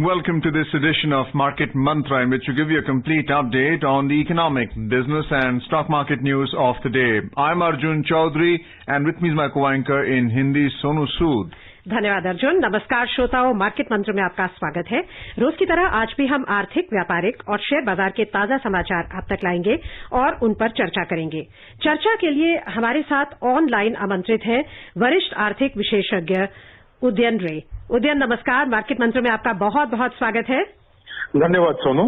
Welcome to this edition of Market Mantra, in which we give you a complete update on the economic, business and stock market news of the day. I'm Arjun Chaudhary and with me is my co-anchor in Hindi, Sonu Sood. धन्यवाद अर्जुन। नमस्कार श्रोताओं, market मंत्र में आपका स्वागत है। रोज की तरह आज भी हम आर्थिक, व्यापारिक और शेयर बाजार के ताजा समाचार आप तक लाएंगे और उन पर चर्चा करेंगे। चर्चा के लिए हमारे साथ ऑनलाइन आमंत्रित हैं वरिष्ठ आर्थिक विशेषज्ञ उदयन रे। उदयन नमस्कार, मार्केट मंत्र में आपका बहुत बहुत स्वागत है। धन्यवाद सोनू।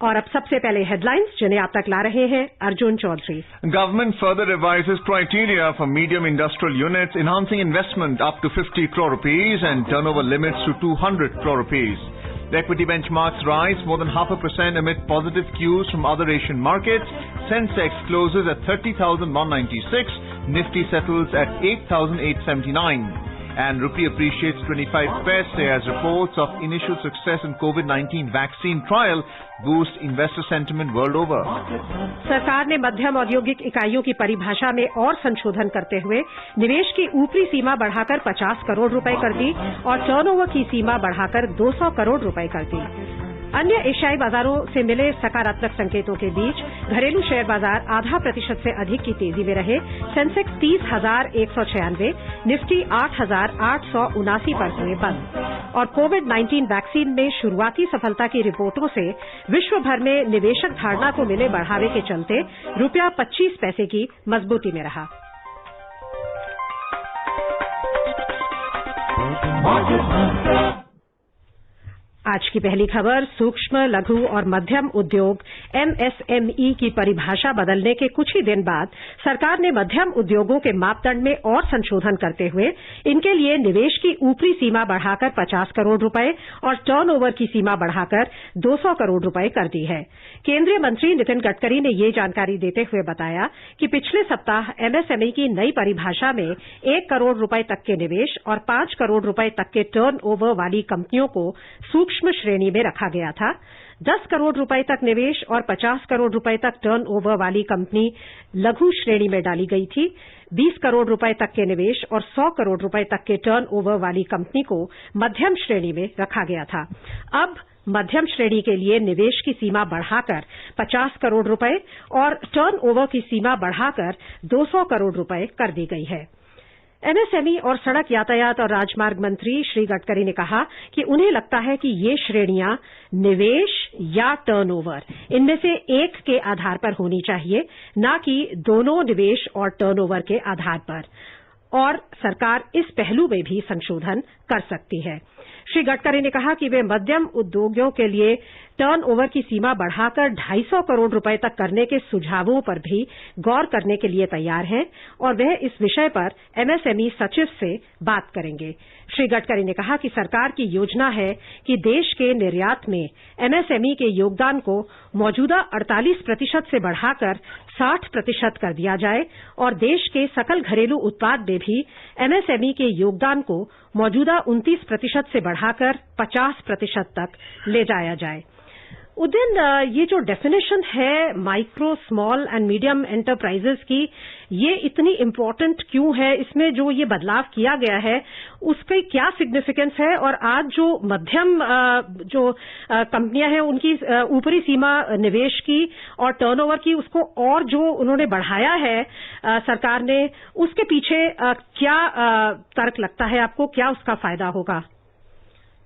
और अब सबसे पहले हेडलाइंस जिन्हें आप तक ला रहे हैं Arjun Chaudhary. Government further revises criteria for medium industrial units, enhancing investment up to 50 crore rupees and turnover limits to 200 crore rupees. The equity benchmarks rise more than 0.5% amid positive cues from other Asian markets. Sensex closes at 30,196, Nifty settles at 8,879. And rupee appreciates 25 paise as reports of initial success in COVID-19 vaccine trial boost investor sentiment world over. सरकार ने मध्यम औद्योगिक इकाइयों की परिभाषा में और संशोधन करते हुए निवेश की ऊपरी सीमा बढ़ाकर 50 करोड़ रुपए कर दी और टर्नओवर की सीमा बढ़ाकर 200 करोड़ रुपए कर दी। अन्य एशियाई बाजारों से मिले सकारात्मक संकेतों के बीच घरेलू शेयर बाजार 0.5% से अधिक की तेजी में रहे। सेंसेक्स 30,196, निफ्टी 8,879 पर हुए बंद। और कोविड-19 वैक्सीन में शुरुआती सफलता की रिपोर्टों से विश्व भर में निवेशक धारणा को मिले बढ़ावे के चलते रुपया 25 पैसे की मजबूती में रहा। आज की पहली खबर, सूक्ष्म, लघु और मध्यम उद्योग एमएसएमई की परिभाषा बदलने के कुछ ही दिन बाद सरकार ने मध्यम उद्योगों के मापदंड में और संशोधन करते हुए इनके लिए निवेश की ऊपरी सीमा बढ़ाकर 50 करोड़ रुपए और टर्नओवर की सीमा बढ़ाकर 200 करोड़ रुपए कर दी है। केंद्रीय मंत्री नितिन गडकरी ने ये जानकारी देते हुए बताया कि पिछले सप्ताह एमएसएमई की नई परिभाषा में 1 करोड़ रुपए तक के निवेश और 5 करोड़ रुपए तक के टर्नओवर वाली कंपनियों को सूक्ष्म श्रेणी में रखा गया था। 10 करोड़ रुपए तक निवेश और 50 करोड़ रुपए तक टर्नओवर वाली कंपनी लघु श्रेणी में डाली गई थी। 20 करोड़ रुपए तक के निवेश और 100 करोड़ रुपए तक के टर्नओवर वाली कंपनी को मध्यम श्रेणी में रखा गया था। अब मध्यम श्रेणी के लिए निवेश की सीमा बढ़ाकर 50 करोड़ रुपए और टर्नओवर की सीमा बढ़ाकर 200 करोड़ रुपए कर दी गई है। एमएसएमई और सड़क यातायात और राजमार्ग मंत्री श्री गडकरी ने कहा कि उन्हें लगता है कि ये श्रेणियां निवेश या टर्नओवर इनमें से एक के आधार पर होनी चाहिए, न कि दोनों निवेश और टर्नओवर के आधार पर, और सरकार इस पहलू में भी संशोधन कर सकती है। श्री गडकरी ने कहा कि वे मध्यम उद्योगों के लिए टर्नओवर की सीमा बढ़ाकर 250 करोड़ रुपए तक करने के सुझावों पर भी गौर करने के लिए तैयार हैं और वह इस विषय पर एमएसएमई सचिव से बात करेंगे। श्री गडकरी ने कहा कि सरकार की योजना है कि देश के निर्यात में एमएसएमई के योगदान को मौजूदा 48% से बढ़ाकर 60% कर दिया जाए और देश के सकल घरेलू उत्पाद में भी एमएसएमई के योगदान को मौजूदा 29% से बढ़ाकर 50% तक ले जाया जाए। उदयन, ये जो डेफिनेशन है micro, small and medium enterprises की, ये इतनी इम्पोर्टेंट क्यों है? इसमें जो ये बदलाव किया गया है उसकी क्या सिग्निफिकेंस है? और आज जो मध्यम जो कंपनियां हैं उनकी ऊपरी सीमा निवेश की और टर्नओवर की, उसको और जो उन्होंने बढ़ाया है सरकार ने, उसके पीछे क्या तर्क लगता है आपको? क्या उसका फायदा होगा?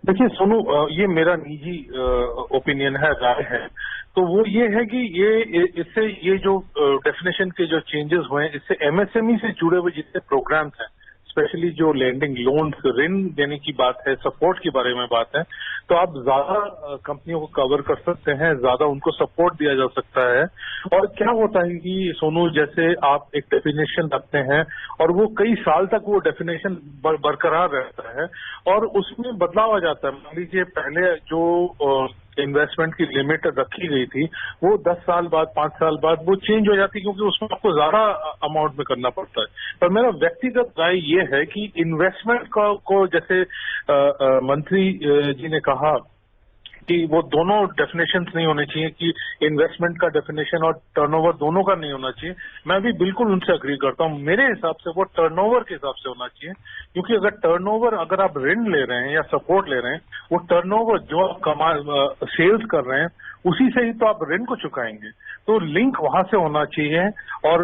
देखिए सोनू, ये मेरा निजी ओपिनियन है, राय है। तो वो ये है कि इससे ये जो डेफिनेशन के जो चेंजेस हुए हैं, इससे एमएसएमई से जुड़े हुए जितने प्रोग्राम्स हैं, स्पेशली जो लैंडिंग लोन ऋण देने की बात है, सपोर्ट के बारे में बात है, तो आप ज्यादा कंपनियों को कवर कर सकते हैं, ज्यादा उनको सपोर्ट दिया जा सकता है। और क्या होता है कि सोनू, जैसे आप एक डेफिनेशन रखते हैं और वो कई साल तक वो डेफिनेशन बरकरार रहता है और उसमें बदलाव आ जाता है। मान लीजिए पहले जो इन्वेस्टमेंट की लिमिट रखी गई थी वो 10 साल बाद, 5 साल बाद वो चेंज हो जाती है, क्योंकि उसमें आपको ज्यादा अमाउंट में करना पड़ता है। पर मेरा व्यक्तिगत राय ये है कि इन्वेस्टमेंट को जैसे मंत्री जी ने कहा कि वो दोनों डेफिनेशंस नहीं होने चाहिए, कि इन्वेस्टमेंट का डेफिनेशन और टर्नओवर दोनों का नहीं होना चाहिए। मैं भी बिल्कुल उनसे अग्री करता हूँ। मेरे हिसाब से वो टर्नओवर के हिसाब से होना चाहिए, क्योंकि अगर आप ऋण ले रहे हैं या सपोर्ट ले रहे हैं, वो टर्नओवर जो आप सेल्स कर रहे हैं उसी से ही तो आप ऋण को चुकाएंगे। तो लिंक वहां से होना चाहिए। और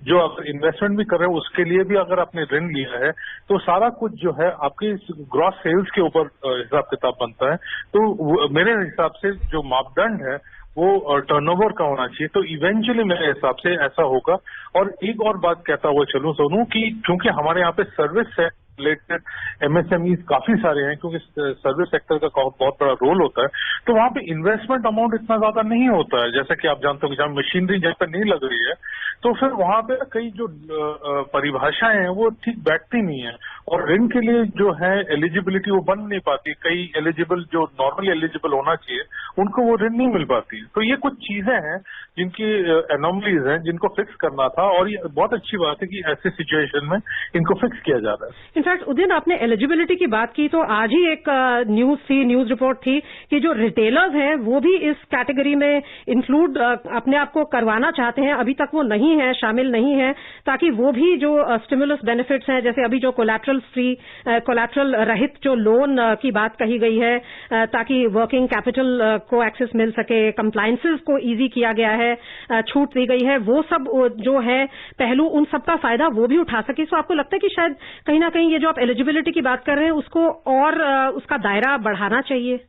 जो आप इन्वेस्टमेंट भी कर रहे हैं उसके लिए भी अगर आपने ऋण लिया है तो सारा कुछ जो है आपके ग्रॉस सेल्स के ऊपर हिसाब किताब बनता है। तो मेरे हिसाब से जो मापदंड है वो टर्नओवर का होना चाहिए। तो इवेंचुअली मेरे हिसाब से ऐसा होगा। और एक और बात कहता हुआ चलूं सोनू, कि क्योंकि हमारे यहाँ पे सर्विस से रिलेटेड एमएसएमई काफी सारे हैं, क्योंकि सर्विस सेक्टर का बहुत बड़ा रोल होता है, तो वहां पे इन्वेस्टमेंट अमाउंट इतना ज्यादा नहीं होता है। जैसा कि आप जानते हो कि जहां मशीनरी जहां पर नहीं लग रही है, तो फिर वहां पे कई जो परिभाषाएं हैं वो ठीक बैठती नहीं है और ऋण के लिए जो है एलिजिबिलिटी वो बन नहीं पाती। कई एलिजिबल जो नॉर्मली एलिजिबल होना चाहिए उनको वो ऋण नहीं मिल पाती। तो ये कुछ चीजें हैं जिनकी एनोमलीज हैं, जिनको फिक्स करना था। और ये बहुत अच्छी बात है कि ऐसे सिचुएशन में इनको फिक्स किया जा रहा है। इनफैक्ट उदयन, आपने एलिजिबिलिटी की बात की तो आज ही एक न्यूज रिपोर्ट थी कि जो रिटेलर्स हैं वो भी इस कैटेगरी में इंक्लूड अपने आप को करवाना चाहते हैं। अभी तक वो नहीं है, शामिल नहीं है, ताकि वो भी जो स्टिमुलस बेनिफिट्स हैं, जैसे अभी जो कोलैटरल रहित जो लोन की बात कही गई है, ताकि वर्किंग कैपिटल को एक्सेस मिल सके, कंप्लायंसेस को इजी किया गया है, छूट दी गई है, वो सब जो है पहलू, उन सब का फायदा वो भी उठा सके। सो आपको लगता है कि शायद कहीं ना कहीं ये जो आप एलिजिबिलिटी की बात कर रहे हैं उसको और उसका दायरा बढ़ाना चाहिए?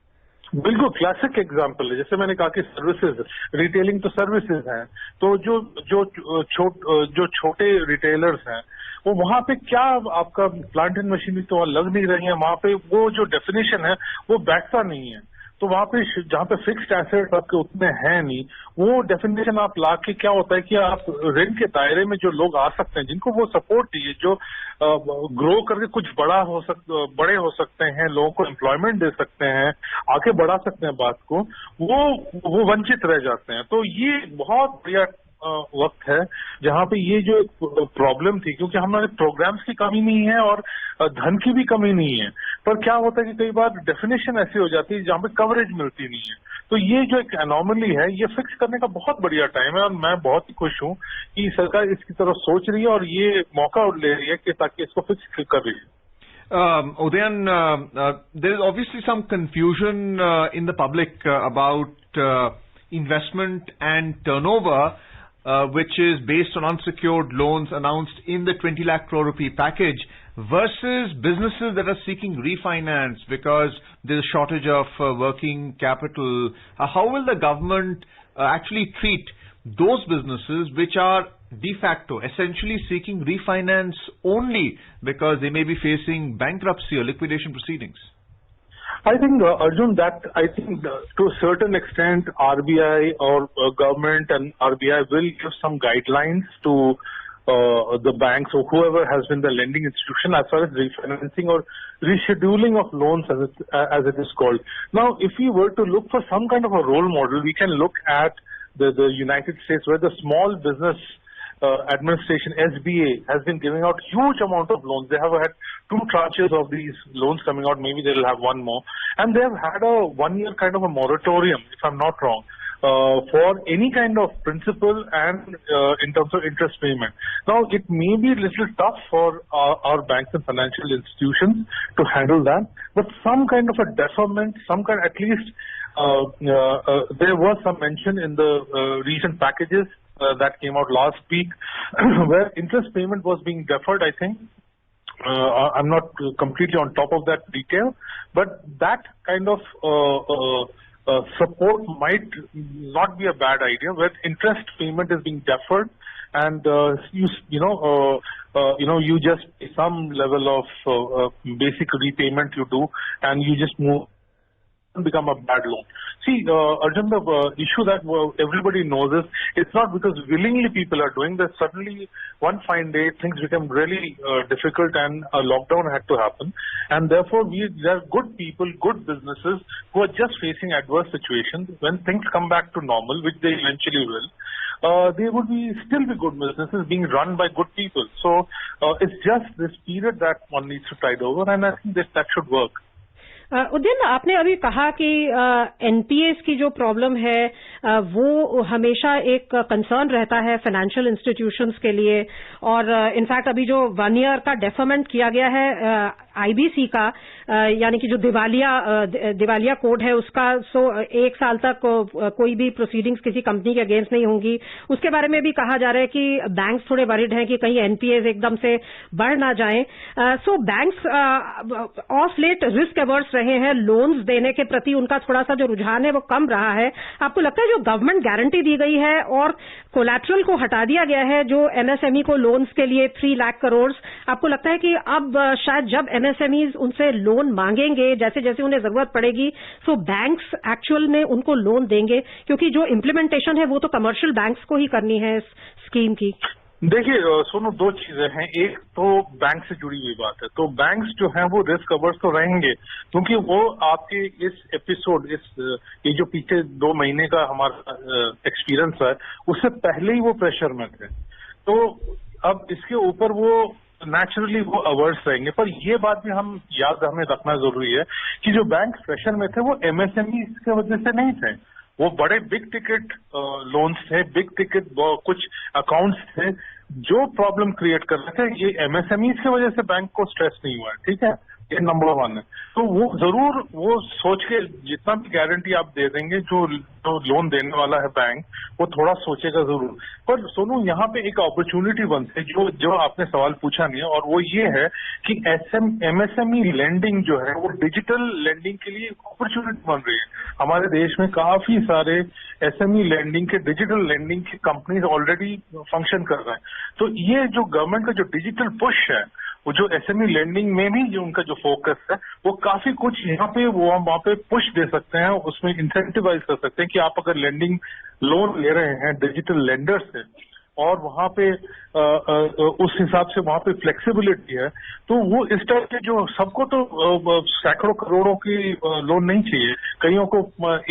बिल्कुल क्लासिक एग्जाम्पल है। जैसे मैंने कहा कि सर्विसेज, रिटेलिंग तो सर्विसेज हैं, तो जो छोटे रिटेलर्स हैं वो वहां पे क्या आपका प्लांट एंड मशीनरी तो लग नहीं रही है, वहां पे वो जो डेफिनेशन है वो बैठता नहीं है। तो वहां पे जहां पे फिक्स्ड एसेट आपके उतने हैं नहीं, वो डेफिनेशन आप ला के क्या होता है कि आप ऋण के दायरे में जो लोग आ सकते हैं, जिनको वो सपोर्ट चाहिए, जो ग्रो करके कुछ बड़े हो सकते हैं, लोगों को एम्प्लॉयमेंट दे सकते हैं, आगे बढ़ा सकते हैं बात को, वो वंचित रह जाते हैं। तो ये बहुत बढ़िया वक्त है जहां पे ये जो प्रॉब्लम थी, क्योंकि हमारे प्रोग्राम्स की कमी नहीं है और धन की भी कमी नहीं है, पर क्या होता है कि कई बार डेफिनेशन ऐसी हो जाती है जहां पे कवरेज मिलती नहीं है। तो ये जो एक एनोमली है ये फिक्स करने का बहुत बढ़िया टाइम है और मैं बहुत ही खुश हूं कि सरकार इसकी तरफ सोच रही है और ये मौका ले रही है कि ताकि इसको फिक्स कर रही है। Udayan, there is obviously some confusion in the public about investment and turnover, which is based on unsecured loans announced in the 20 lakh crore rupee package versus businesses that are seeking refinance because there's a shortage of working capital. How will the government actually treat those businesses which are de facto essentially seeking refinance only because they may be facing bankruptcy or liquidation proceedings? I think, Arjun, to a certain extent, RBI or government and RBI will give some guidelines to the banks or whoever has been the lending institution as far as refinancing or rescheduling of loans as it is called. Now, if we were to look for some kind of a role model, we can look at the United States, where the Small Business Administration, SBA, has been giving out huge amount of loans. They have had 2 tranches of these loans coming out. Maybe they'll have one more. And they have had a 1-year kind of a moratorium, if I'm not wrong, for any kind of principal and in terms of interest payment. Now, it may be a little tough for our banks and financial institutions to handle that, but some kind of a deferment, at least there was some mention in the recent packages that came out last week where interest payment was being deferred, I think. I'm not completely on top of that detail, but that kind of support might not be a bad idea, where interest payment is being deferred, and you just some level of basic repayment you do, and you just move. Become a bad loan. See, Arjun, the issue that everybody knows is it's not because willingly people are doing this. Suddenly, one fine day, things become really difficult and a lockdown had to happen. And therefore, there are good people, good businesses who are just facing adverse situations. When things come back to normal, which they eventually will, they would still be good businesses being run by good people. So it's just this period that one needs to tide over, and I think that should work. Udayan, आपने अभी कहा कि NPS की जो problem है वो हमेशा एक कंसर्न रहता है फाइनेंशियल इंस्टीट्यूशंस के लिए, और इनफैक्ट अभी जो 1 ईयर का डेफरमेंट किया गया है आईबीसी का, यानी कि जो दिवालिया कोड है उसका, सो 1 साल तक कोई भी प्रोसीडिंग्स किसी कंपनी के अगेंस्ट नहीं होंगी। उसके बारे में भी कहा जा रहा है कि बैंक्स थोड़े वरिड हैं कि कहीं एनपीएस एकदम से बढ़ ना जाएं। So banks of late risk averse रहे हैं, लोन्स देने के प्रति उनका थोड़ा सा जो रुझान है वो कम रहा है। आपको लगता है जो गवर्नमेंट गारंटी दी गई है और कोलैटरल को हटा दिया गया है जो एमएसएमई को लोन्स के लिए 3 लाख करोड़, आपको लगता है कि अब शायद जब एमएसएमईज उनसे लोन मांगेंगे, जैसे जैसे उन्हें जरूरत पड़ेगी, सो बैंक्स एक्चुअल में उनको लोन देंगे, क्योंकि जो इम्प्लीमेंटेशन है वो तो कमर्शियल बैंक्स को ही करनी है इस स्कीम की? देखिए सोनू, 2 चीजें हैं। एक तो बैंक से जुड़ी हुई बात है, तो बैंक्स जो हैं वो रिस्क अवर्स तो रहेंगे, क्योंकि वो आपके इस एपिसोड, ये जो पीछे 2 महीने का हमारा एक्सपीरियंस है, उससे पहले ही वो प्रेशर में थे। तो अब इसके ऊपर वो नेचुरली वो अवर्स रहेंगे। पर ये बात भी हमें रखना जरूरी है कि जो बैंक प्रेशर में थे वो एमएसएमई की वजह से नहीं थे, वो बड़े बिग टिकट लोन्स थे, बिग टिकट कुछ अकाउंट्स थे जो प्रॉब्लम क्रिएट कर रहे थे। ये एमएसएमई की वजह से बैंक को स्ट्रेस नहीं हुआ है, ठीक है, ये नंबर 1 है। तो वो जरूर वो सोच के जितना भी गारंटी आप दे देंगे, जो लोन देने वाला है बैंक, वो थोड़ा सोचेगा जरूर। पर सोनू, यहाँ पे एक अपॉर्चुनिटी बनती है जो आपने सवाल पूछा नहीं है, और वो ये है कि एमएसएमई लेंडिंग जो है वो डिजिटल लेंडिंग के लिए अपॉर्चुनिटी बन रही है। हमारे देश में काफी सारे एसएमई लेंडिंग के, डिजिटल लेंडिंग की कंपनीज ऑलरेडी फंक्शन कर रहे हैं। तो ये जो गवर्नमेंट का जो डिजिटल पुश है, वो जो एसएमई लेंडिंग में भी जो उनका जो फोकस है, वो काफी कुछ यहाँ पे वहाँ पे पुश दे सकते हैं, उसमें इंसेंटिवाइज कर सकते हैं कि आप अगर लेंडिंग लोन ले रहे हैं डिजिटल लेंडर से, और वहाँ पे उस हिसाब से वहाँ पे फ्लेक्सिबिलिटी है, तो वो इस तरह के जो सबको तो सैकड़ों करोड़ों की लोन नहीं चाहिए, कईयों को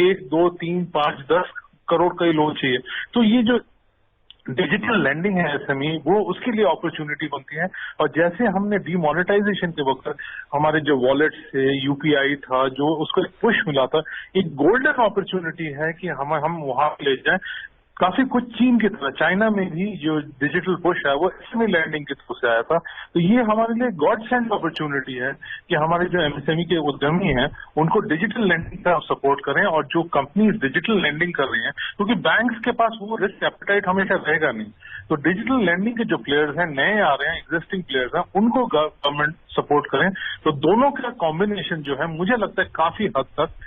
1, 2, 3, 5, 10 करोड़ का ही लोन चाहिए। तो ये जो डिजिटल लैंडिंग है एसएमई, वो उसके लिए अपॉर्चुनिटी बनती है। और जैसे हमने डीमोनेटाइजेशन के वक्त हमारे जो वॉलेट से यूपीआई था, जो उसको एक पुश मिला था, एक गोल्डन अपॉर्चुनिटी है कि हम वहां ले जाएं। काफी कुछ चीन की तरह, चाइना में भी जो डिजिटल पुश है वो एसएमई लैंडिंग के थ्रू से आया था। तो ये हमारे लिए गॉड सेंड अपॉर्चुनिटी है कि हमारे जो एमएसएमई के उद्यमी हैं उनको डिजिटल लैंडिंग का सपोर्ट करें, और जो कंपनीज डिजिटल लैंडिंग कर रही हैं, क्योंकि बैंक्स के पास वो रिस्क एपेटाइट हमेशा रहेगा नहीं। तो डिजिटल लैंडिंग के जो प्लेयर्स हैं, नए आ रहे हैं, एग्जिस्टिंग प्लेयर्स हैं, उनको गवर्नमेंट सपोर्ट करें। तो दोनों का कॉम्बिनेशन जो है, मुझे लगता है काफी हद तक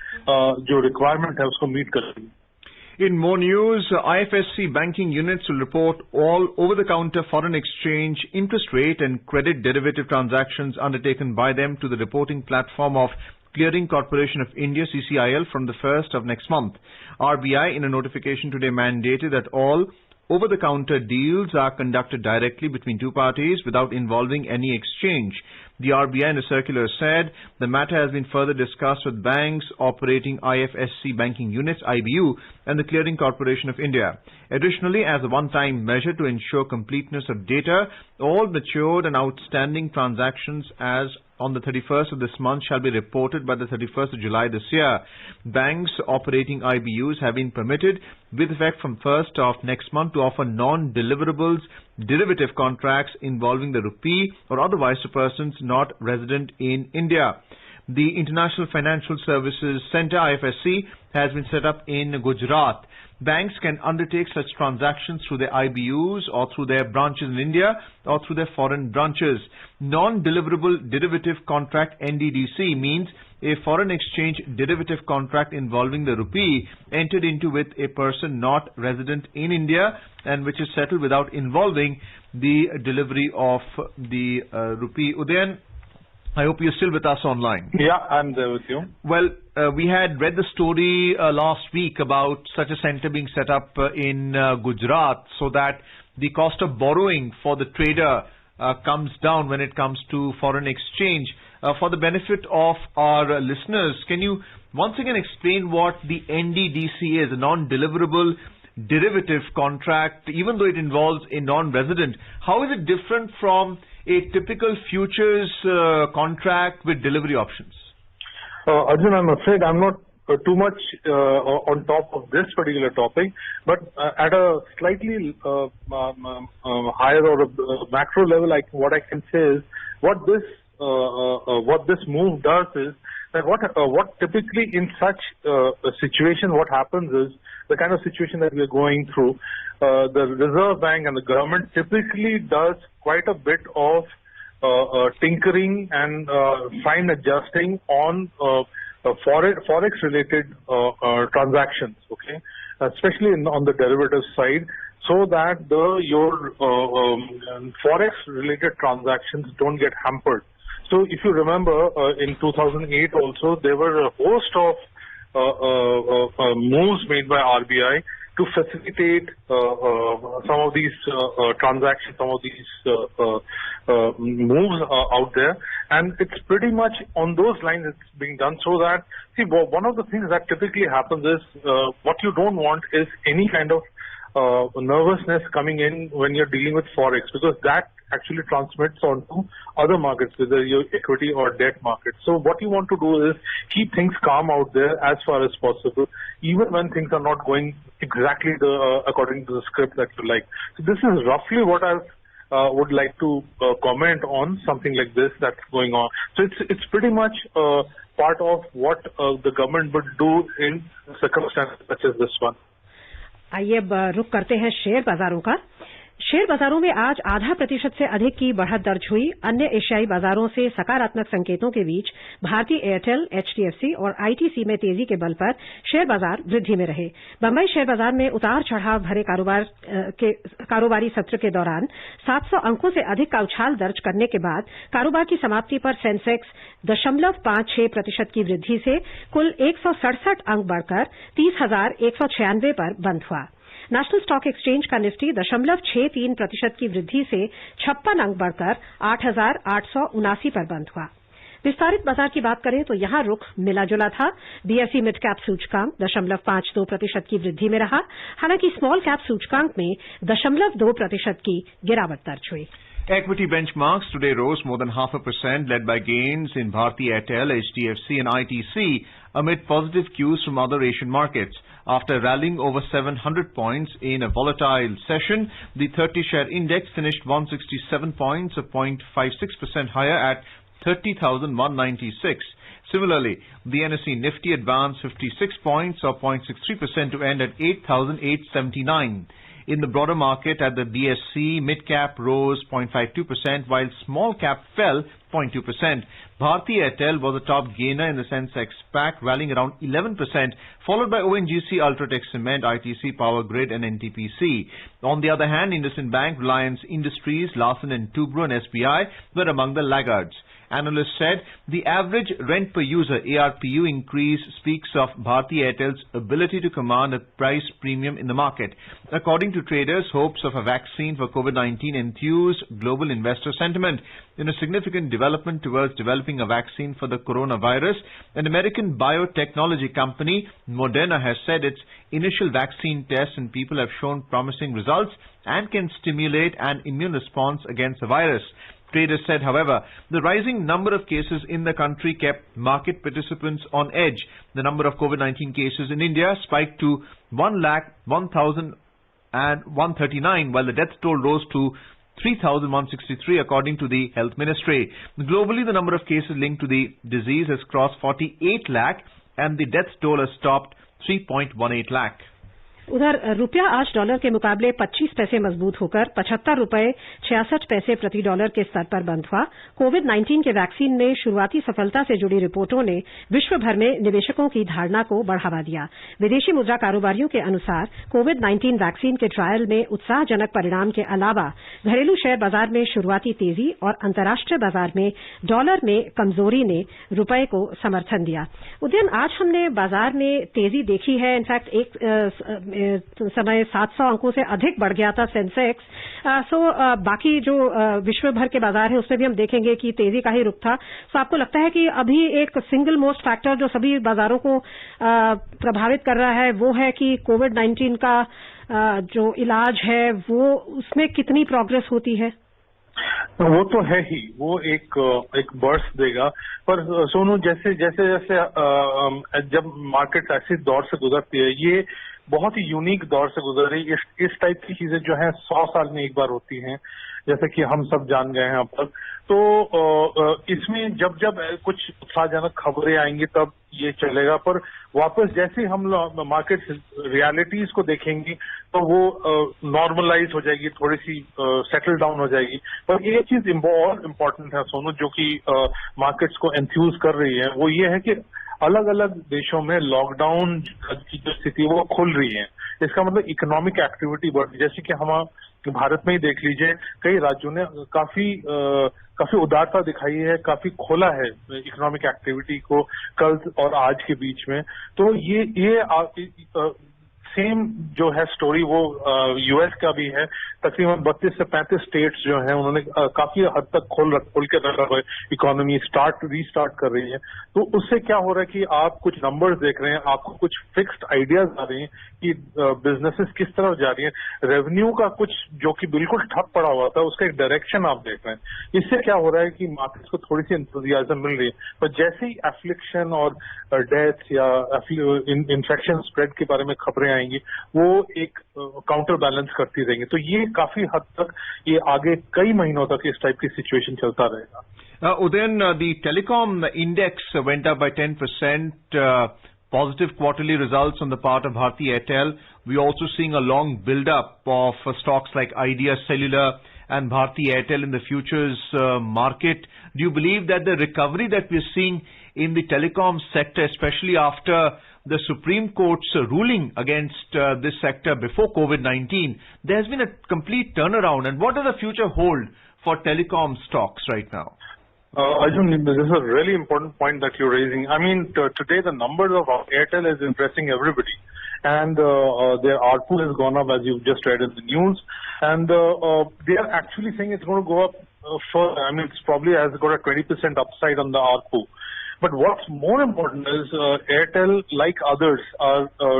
जो रिक्वायरमेंट है उसको मीट करेगी। In more news, IFSC banking units will report all over-the-counter foreign exchange, interest rate and credit derivative transactions undertaken by them to the reporting platform of Clearing Corporation of India, CCIL, from the 1st of next month. RBI, in a notification today, mandated that all over-the-counter deals are conducted directly between two parties without involving any exchange. The RBI in a circular said the matter has been further discussed with banks operating IFSC banking units, IBU, and the Clearing Corporation of India. Additionally, as a one-time measure to ensure completeness of data, all matured and outstanding transactions as on the 31st of this month shall be reported by the 31st of July this year. Banks operating IBUs have been permitted with effect from 1st of next month to offer non-deliverables derivative contracts involving the rupee or otherwise to persons not resident in India. The International Financial Services Centre, IFSC, has been set up in Gujarat. Banks can undertake such transactions through their IBUs or through their branches in India or through their foreign branches. Non-deliverable derivative contract NDDC means a foreign exchange derivative contract involving the rupee entered into with a person not resident in India and which is settled without involving the delivery of the rupee. Udayan, I hope you're still with us online. Yeah, I'm there with you. Well, we had read the story last week about such a center being set up in Gujarat so that the cost of borrowing for the trader comes down when it comes to foreign exchange. For the benefit of our listeners, can you once again explain what the NDDC is, a non-deliverable derivative contract, even though it involves a non-resident? How is it different from a typical futures contract with delivery options? Arjun, I'm afraid I'm not too much on top of this particular topic, but at a slightly higher or a macro level, what I can say is what this move does is that what typically in such a situation, what happens is the kind of situation that we are going through. The Reserve Bank and the government typically does quite a bit of tinkering and fine adjusting on forex-related transactions, okay, especially on the derivative side, so that your forex-related transactions don't get hampered. So if you remember, in 2008 also, there were a host of moves made by RBI to facilitate some of these transactions, some of these moves out there. And it's pretty much on those lines it's being done so that, see, one of the things that typically happens is what you don't want is any kind of nervousness coming in when you're dealing with Forex, because that actually transmits onto other markets, whether your equity or debt markets. So what you want to do is keep things calm out there as far as possible, even when things are not going exactly according to the script that you like. So this is roughly what I would like to comment on something like this that's going on. So it's pretty much part of what the government would do in circumstances such as this one. आइए अब रुक करते हैं share बाजारों का। Share बाजारों में आज 0.5% से अधिक की बढ़त दर्ज हुई। अन्य एशियाई बाजारों से सकारात्मक संकेतों के बीच भारतीय एयरटेल, एचडीएफसी और आईटीसी में तेजी के बल पर शेयर बाजार वृद्धि में रहे। बंबई शेयर बाजार में उतार चढ़ाव भरे कारोबारी सत्र के दौरान 700 अंकों से अधिक का उछाल दर्ज करने के बाद कारोबार की समाप्ति पर सेंसेक्स 0.56% की वृद्धि से कुल 167 अंक बढ़कर 30,196 पर बंद हुआ। नेशनल स्टॉक एक्सचेंज का निफ्टी 0.63% की वृद्धि से 56 अंक बढ़कर 8,879 पर बंद हुआ। विस्तारित बाजार की बात करें तो यहां रुख मिला जुला था। बीएसई मिड कैप सूचकांक 0.52% की वृद्धि में रहा, हालांकि स्मॉल कैप सूचकांक में 0.2% की गिरावट दर्ज हुई। Equity benchmarks today rose more than 0.5%, led by gains in Bharti Airtel, HDFC and ITC amid positive cues from other Asian markets. After rallying over 700 points in a volatile session, the 30-share index finished 167 points, a 0.56% higher at 30,196. Similarly, the NSE Nifty advanced 56 points or 0.63% to end at 8,879. In the broader market at the BSE, mid-cap rose 0.52%, while small-cap fell 0.2%. Bharti Airtel was a top gainer in the Sensex pack, rallying around 11%, followed by ONGC, Ultratech Cement, ITC, Power Grid and NTPC. On the other hand, IndusInd Bank, Reliance Industries, Larsen & Toubro and SBI were among the laggards. Analysts said the average rent per user ARPU increase speaks of Bharti Airtel's ability to command a price premium in the market. According to traders, hopes of a vaccine for COVID-19 enthused global investor sentiment. In a significant development towards developing a vaccine for the coronavirus, an American biotechnology company, Moderna, has said its initial vaccine tests in people have shown promising results and can stimulate an immune response against the virus. Traders said, however, the rising number of cases in the country kept market participants on edge. The number of COVID-19 cases in India spiked to 1,01,139, while the death toll rose to 3,163 according to the Health Ministry. Globally, the number of cases linked to the disease has crossed 48 lakh and the death toll has topped 3.18 lakh. उधर रुपया आज dollar के मुकाबले 25 पैसे मजबूत होकर 75 रुपए 66 पैसे प्रति डॉलर के स्तर पर बंद हुआ। कोविड-19 के वैक्सीन में शुरुआती सफलता से जुड़ी रिपोर्टों ने विश्व भर में निवेशकों की धारणा को बढ़ावा दिया। विदेशी मुद्रा कारोबारियों के अनुसार कोविड-19 वैक्सीन के ट्रायल में उत्साहजनक परिणाम के अलावा घरेलू शेयर बाजार में शुरुआती तेजी और अंतर्राष्ट्रीय बाजार में डॉलर में कमजोरी ने रुपये को समर्थन दिया। उदयन, आज हमने बाजार में तेजी देखी है। इनफैक्ट एक समय 700 अंकों से अधिक बढ़ गया था सेंसेक्स। बाकी जो विश्व भर के बाजार है उसमें भी हम देखेंगे कि तेजी का ही रुख था। तो आपको लगता है कि अभी एक सिंगल मोस्ट फैक्टर जो सभी बाजारों को प्रभावित कर रहा है वो है कि कोविड-19 का जो इलाज है वो उसमें कितनी प्रोग्रेस होती है? वो तो है ही, वो एक बर्स्ट देगा। पर सोनू, जैसे जैसे जब मार्केट ऐसे दौर से गुजरती है, ये बहुत ही यूनिक दौर से गुजर रही है। इस टाइप की चीजें जो हैं 100 साल में एक बार होती हैं, जैसे कि हम सब जान गए हैं अब तक। तो इसमें जब जब कुछ उत्साहजनक खबरें आएंगी तब ये चलेगा, पर वापस जैसे ही हम मार्केट रियलिटीज को देखेंगे तो वो नॉर्मलाइज हो जाएगी, थोड़ी सी सेटल डाउन हो जाएगी। पर एक चीज और इम्पोर्टेंट है सोनू, जो कि मार्केट्स को एंथ्यूज कर रही है, वो ये है कि अलग अलग देशों में लॉकडाउन की जो स्थिति वो खुल रही है। इसका मतलब इकोनॉमिक एक्टिविटी बढ़ रही है। जैसे कि हम भारत में ही देख लीजिए, कई राज्यों ने काफी उदारता दिखाई है, काफी खोला है इकोनॉमिक एक्टिविटी को कल और आज के बीच में। तो ये सेम जो है स्टोरी वो यूएस का भी है। तकरीबन 32 से 35 स्टेट्स जो हैं उन्होंने काफी हद तक खोल के रखा है, इकोनॉमी रीस्टार्ट कर रही है। तो उससे क्या हो रहा है कि आप कुछ नंबर्स देख रहे हैं, आपको कुछ फिक्स्ड आइडियाज आ रहे हैं कि बिजनेसेस किस तरफ जा रही है। रेवेन्यू का कुछ जो कि बिल्कुल ठप पड़ा हुआ था उसका एक डायरेक्शन आप देख रहे हैं। इससे क्या हो रहा है कि मार्केट्स को थोड़ी सी एंथुसियाज्म मिल रही है। पर जैसे ही एफ्लिक्शन और डेथ या इन्फेक्शन स्प्रेड के बारे में खबरें आएंगी, वो एक काउंटर बैलेंस करती रहेंगी। तो ये काफी हद तक ये आगे कई महीनों तक इस टाइप की सिचुएशन चलता रहेगा। Udayan, the telecom index went up by 10%. Positive quarterly results on the part of Bharti Airtel. We're also seeing a long build-up of stocks like Idea Cellular and Bharti Airtel in the futures market. Do you believe that the recovery that we're seeing in the telecom sector, especially after the Supreme Court's ruling against this sector before COVID-19, there has been a complete turnaround? And what does the future hold for telecom stocks right now? Arjun, this is a really important point that you're raising. I mean, today the numbers of Airtel is impressing everybody. And their ARPU has gone up, as you've just read in the news. And they are actually saying it's going to go up further. I mean, it's probably has got a 20% upside on the ARPU. But what's more important is Airtel, like others,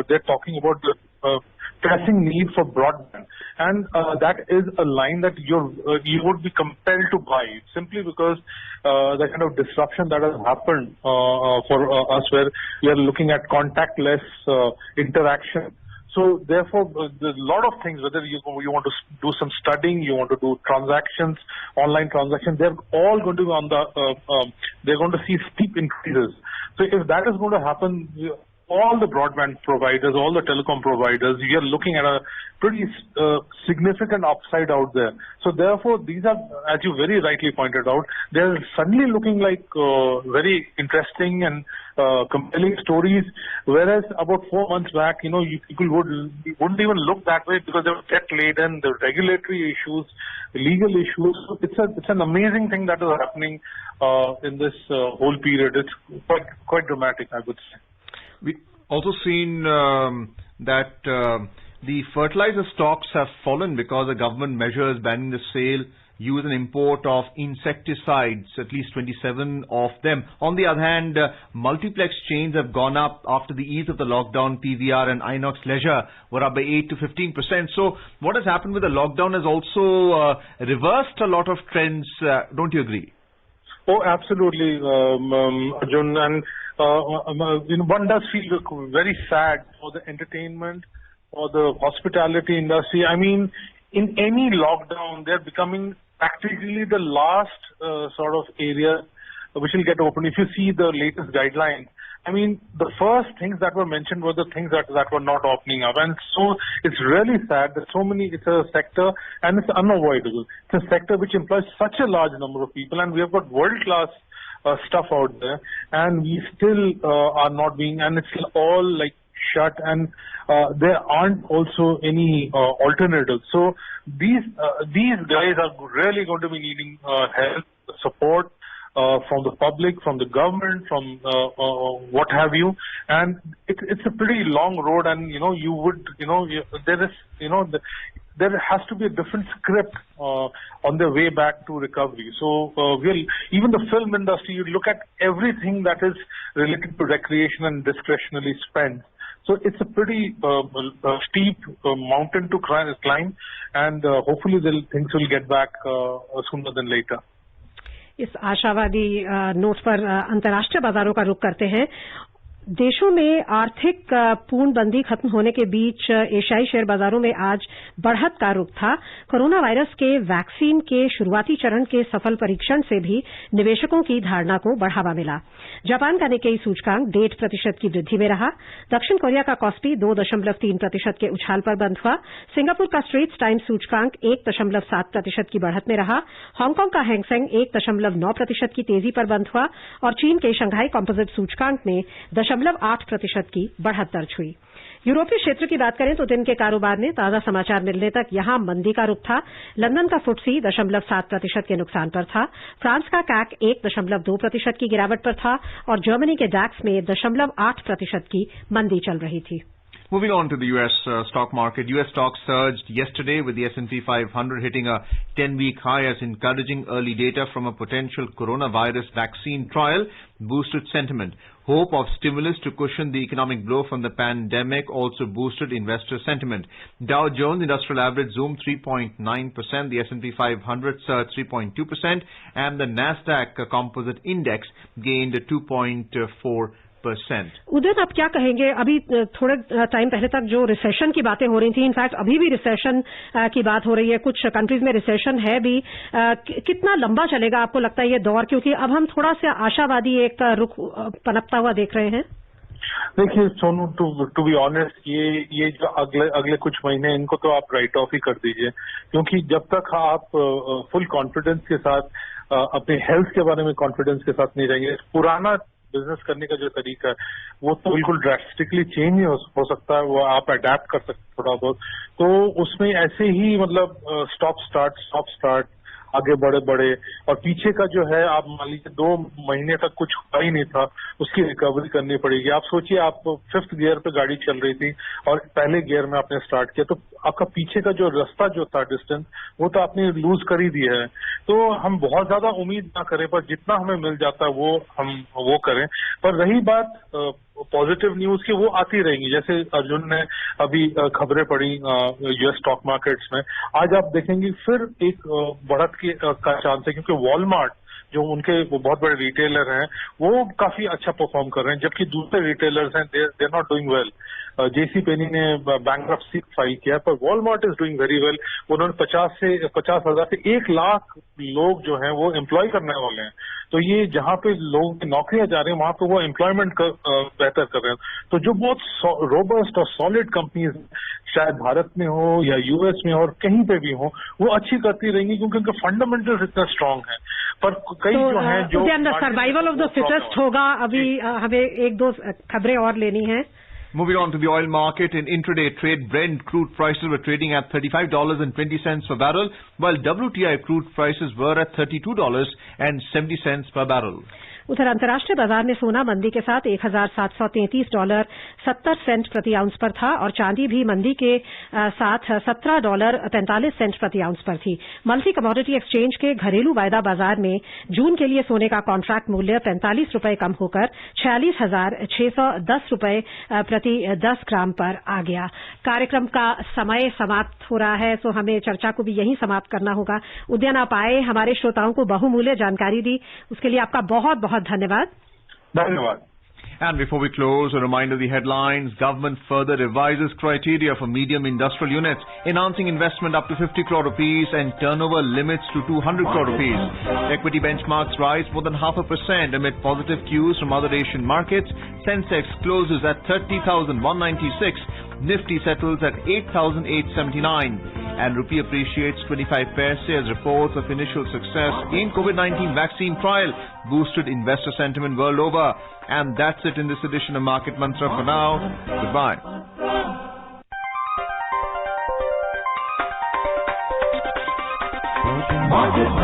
they're talking about the pressing need for broadband, and that is a line that you would be compelled to buy simply because the kind of disruption that has happened for us, where we are looking at contactless interaction. So therefore, there's a lot of things, whether you want to do some studying, you want to do transactions, online transactions, they're all going to be on the, they're going to see steep increases. So if that is going to happen, all the broadband providers, all the telecom providers, we are looking at a pretty significant upside out there. So therefore, these are, as you very rightly pointed out, they're suddenly looking like very interesting and compelling stories, whereas about 4 months back, people wouldn't even look that way because they were debt laden, the regulatory issues, legal issues. So it's an amazing thing that is happening in this whole period. It's quite dramatic, I would say. We've also seen that the fertilizer stocks have fallen because of government measures banning the sale, use and import of insecticides, at least 27 of them. On the other hand, multiplex chains have gone up after the ease of the lockdown. PVR and Inox Leisure were up by 8 to 15%. So what has happened with the lockdown has also reversed a lot of trends. Don't you agree? Oh, absolutely, Arjun. And one does feel very sad for the entertainment or the hospitality industry. I mean, in any lockdown, they're becoming practically the last sort of area which will get open. If you see the latest guidelines, I mean, the first things that were mentioned were the things that were not opening up. And so it's really sad that it's a sector, and it's unavoidable. It's a sector which employs such a large number of people, and we have got world-class stuff out there, and we still are not being, and it's all like shut, and there aren't also any alternatives. So these guys are really going to be needing help, support, from the public, from the government, from what have you, and it's a pretty long road, and there has to be a different script on the way back to recovery. So even the film industry, you look at everything that is related to recreation and discretionary spend. So it's a pretty steep mountain to climb, and hopefully things will get back sooner than later. इस आशावादी note पर अंतर्राष्ट्रीय बाजारों का रुख करते हैं। देशों में आर्थिक पूर्णबंदी खत्म होने के बीच एशियाई शेयर बाजारों में आज बढ़त का रुख था। कोरोना वायरस के वैक्सीन के शुरुआती चरण के सफल परीक्षण से भी निवेशकों की धारणा को बढ़ावा मिला। जापान का निक्केई सूचकांक 1.5% की वृद्धि में रहा। दक्षिण कोरिया का कॉस्पी 2.3% के उछाल पर बंद हुआ। सिंगापुर का स्ट्रेट्स टाइम्स सूचकांक 1.7% की बढ़त में रहा। हांगकांग का हैंगसेंग 1.9% की तेजी पर बंद हुआ और चीन के शंघाई कॉम्पोजिट सूचकांक में 0.8% की बढ़त दर्ज हुई। यूरोपीय क्षेत्र की बात करें तो दिन के कारोबार में ताजा समाचार मिलने तक यहां मंदी का रुख था। लंदन का फुटसी 0.7% के नुकसान पर था। फ्रांस का कैक 1.2% की गिरावट पर था और जर्मनी के डैक्स में 0.8% की मंदी चल रही थी। Moving on to the U.S. Stock market. U.S. stocks surged yesterday with the S&P 500 hitting a 10-week high as encouraging early data from a potential coronavirus vaccine trial boosted sentiment. Hope of stimulus to cushion the economic blow from the pandemic also boosted investor sentiment. Dow Jones Industrial Average zoomed 3.9%, the S&P 500 surged 3.2%, and the Nasdaq Composite Index gained 2.4%. Udayan, आप क्या कहेंगे? अभी थोड़े time पहले तक जो recession की बातें हो रही थी, इनफैक्ट अभी भी रिसेशन की बात हो रही है, कुछ कंट्रीज में रिसेशन है भी। कितना लंबा चलेगा आपको लगता है ये दौर, क्योंकि अब हम थोड़ा सा आशावादी एक रुख पनपता हुआ देख रहे हैं? देखिए सोनू, टू बी ऑनेस्ट, ये जो अगले कुछ महीने, इनको तो आप राइट ऑफ ही कर दीजिए, क्योंकि जब तक आप फुल कॉन्फिडेंस के साथ अपने हेल्थ के बारे में कॉन्फिडेंस के साथ नहीं रहेंगे, पुराना बिजनेस करने का जो तरीका है वो तो बिल्कुल ड्रास्टिकली चेंज हो सकता है, वो आप अडेप्ट कर सकते हैं थोड़ा बहुत। तो उसमें ऐसे ही मतलब स्टॉप स्टार्ट आगे बढ़े और पीछे का जो है, आप मान लीजिए 2 महीने तक कुछ हुआ ही नहीं था, उसकी रिकवरी करनी पड़ेगी। आप सोचिए, आप 5th गियर पे गाड़ी चल रही थी और पहले गियर में आपने स्टार्ट किया, तो आपका पीछे का जो रास्ता जो था, डिस्टेंस, वो तो आपने लूज कर ही दिया है। तो हम बहुत ज्यादा उम्मीद ना करें, पर जितना हमें मिल जाता है वो करें। पर रही बात पॉजिटिव न्यूज की, वो आती रहेंगी। जैसे अर्जुन ने अभी खबरें पढ़ी यूएस स्टॉक मार्केट्स में, आज आप देखेंगे फिर एक बढ़त का चांस है, क्योंकि वॉलमार्ट जो उनके वो बहुत बड़े रिटेलर हैं, वो काफी अच्छा परफॉर्म कर रहे हैं, जबकि दूसरे रिटेलर्स हैं, they are not doing well. J C Penney ने बैंकरप्सी फाइल किया, पर Walmart is doing very well. उन्होंने 50,000 से 1 लाख लोग जो हैं वो एम्प्लॉय करने वाले हैं। तो ये जहां पे लोगों की नौकरियां जा रही हैं, वहां पे वो एम्प्लॉयमेंट बेहतर कर रहे हैं। तो जो बहुत रोबस्ट और सॉलिड कंपनीज शायद भारत में हो या यूएस में और कहीं पे भी हो, वो अच्छी करती रहेंगी, क्योंकि उनके फंडामेंटल्स इतना स्ट्रांग है। पर कई जो हैं जो सर्वाइवल ऑफ द फिटेस्ट होगा। अभी हमें 1-2 खबरें और लेनी है। Moving on to the oil market, in intraday trade, Brent crude prices were trading at $35.20 per barrel, while WTI crude prices were at $32.70 per barrel. उधर अंतर्राष्ट्रीय बाजार में सोना मंदी के साथ $1,733.70 प्रति आउंस पर था और चांदी भी मंदी के साथ $17.45 प्रति आउंस पर थी। मल्टी कमोडिटी एक्सचेंज के घरेलू वायदा बाजार में जून के लिए सोने का कॉन्ट्रैक्ट मूल्य ₹45 कम होकर 46,610 रुपए प्रति 10 ग्राम पर आ गया। कार्यक्रम का समय समाप्त हो रहा है, तो हमें चर्चा को भी यहीं समाप्त करना होगा। उदयन, आप आए, हमारे श्रोताओं को बहुमूल्य जानकारी दी, उसके लिए आपका बहुत बहुत धन्यवाद। धन्यवाद। And before we close, a reminder of the headlines. Government further revises criteria for medium industrial units, enhancing investment up to 50 crore rupees and turnover limits to 200 crore rupees. Equity benchmarks rise more than 0.5% amid positive cues from other Asian markets. Sensex closes at 30,196. Nifty settles at 8,879. And rupee appreciates 25 paise as reports of initial success in COVID-19 vaccine trial boosted investor sentiment world over. And that's it in this edition of Market Mantra for now. Goodbye. Market